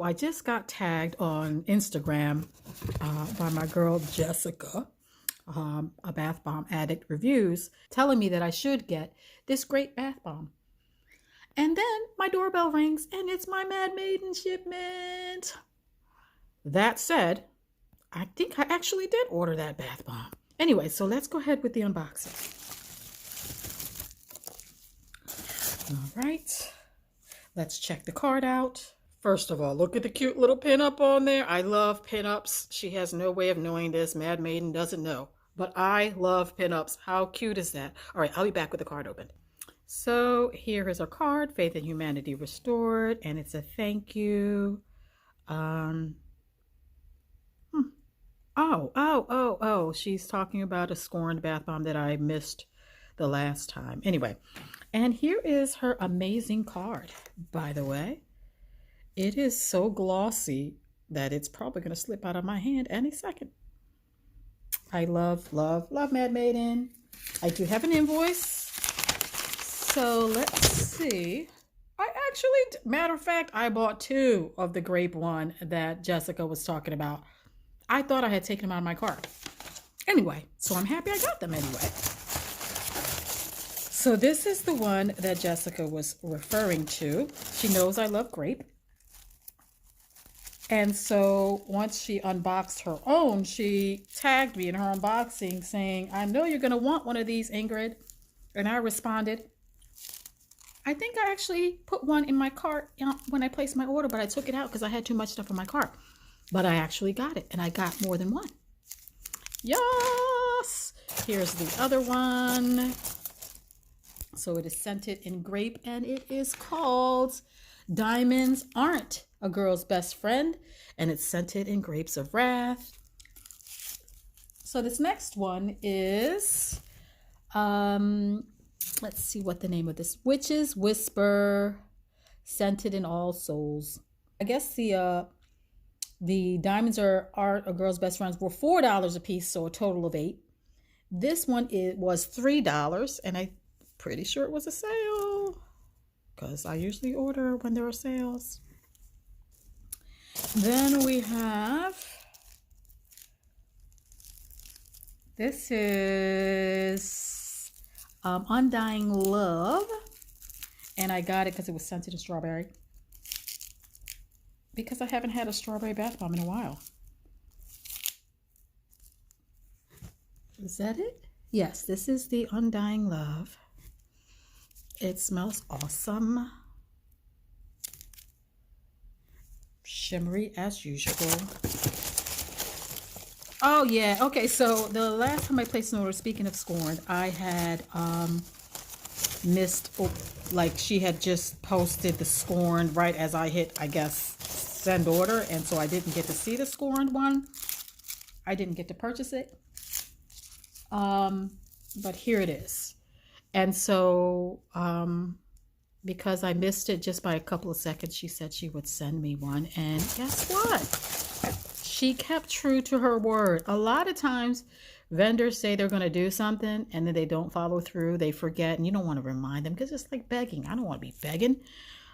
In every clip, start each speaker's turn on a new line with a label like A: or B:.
A: I just got tagged on Instagram by my girl Jessica, a bath bomb addict reviews, telling me that I should get this great bath bomb. And then my doorbell rings and it's my Mad Maiden shipment. That said, I think I actually did order that bath bomb. Anyway, so let's go ahead with the unboxing. All right, let's check the card out. First of all, look at the cute little pinup on there. I love pinups. She has no way of knowing this. Mad Maiden doesn't know, but I love pinups. How cute is that? All right, I'll be back with the card opened. So here is our card, Faith and Humanity Restored, and it's a thank you. Oh, she's talking about a scorned bath bomb that I missed the last time. Anyway, and here is her amazing card, by the way. It is so glossy that it's probably going to slip out of my hand any second. I love Mad Maiden. I do have an invoice. So let's see. I actually, matter of fact, I bought 2 of the grape one that Jessica was talking about. I thought I had taken them out of my cart. Anyway, so I'm happy I got them anyway. So this is the one that Jessica was referring to. She knows I love grape. And so once she unboxed her own, she tagged me in her unboxing saying, I know you're going to want one of these, Ingrid. And I responded, I think I actually put one in my cart when I placed my order, but I took it out because I had too much stuff in my cart. But I actually got it, and I got more than one. Yes! Here's the other one. So it is scented in grape, and it is called Diamonds Aren't a Girl's Best Friend, and it's scented in Grapes of Wrath. So this next one is, let's see what the name of this, Witch's Whisper, scented in All Souls. I guess the Diamonds Aren't a Girl's Best Friends were $4 a piece, so a total of $8. This one was $3, and I'm pretty sure it was a sale because I usually order when there are sales. Then we have, this is Undying Love, and I got it because it was scented in strawberry, because I haven't had a strawberry bath bomb in a while. Is that it? Yes, this is the Undying Love. It smells awesome. Shimmery as usual. Oh yeah, okay, so the last time I placed an order, speaking of scorned, I had missed, like she had just posted the scorned right as I hit, I guess, send order, and so I didn't get to see the scorned one. I didn't get to purchase it. But here it is. And so because I missed it just by a couple of seconds, she said she would send me one, and guess what? She kept true to her word. A lot of times vendors say they're going to do something and then they don't follow through, they forget, and you don't want to remind them because it's like begging. I don't want to be begging.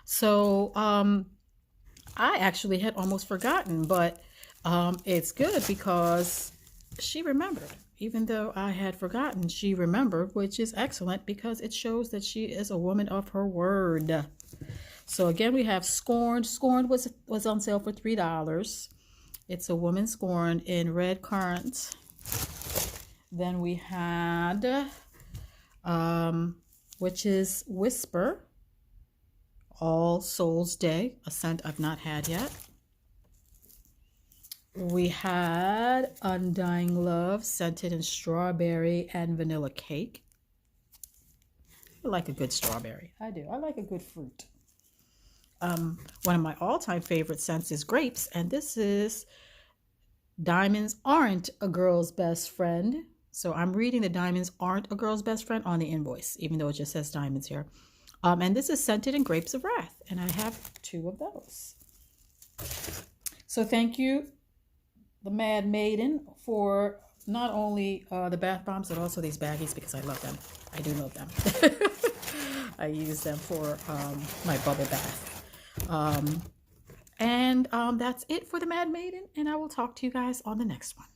A: So I actually had almost forgotten, but it's good because she remembered. Even though I had forgotten, she remembered, which is excellent because it shows that she is a woman of her word. So again, we have Scorned. Scorned was on sale for $3. It's a woman scorned in red currant. Then we had Witch's Whisper, All Souls Day, a scent I've not had yet. We had Undying Love, scented in strawberry and vanilla cake. I like a good strawberry. I do. I like a good fruit. One of my all-time favorite scents is grapes, and this is Diamonds Aren't a Girl's Best Friend. So I'm reading the Diamonds Aren't a Girl's Best Friend on the invoice, even though it just says diamonds here. And this is scented in Grapes of Wrath, and I have 2 of those. So thank you, the Mad Maiden, for not only the bath bombs, but also these baggies, because I love them. I do love them. I use them for my bubble bath. And that's it for the Mad Maiden, and I will talk to you guys on the next one.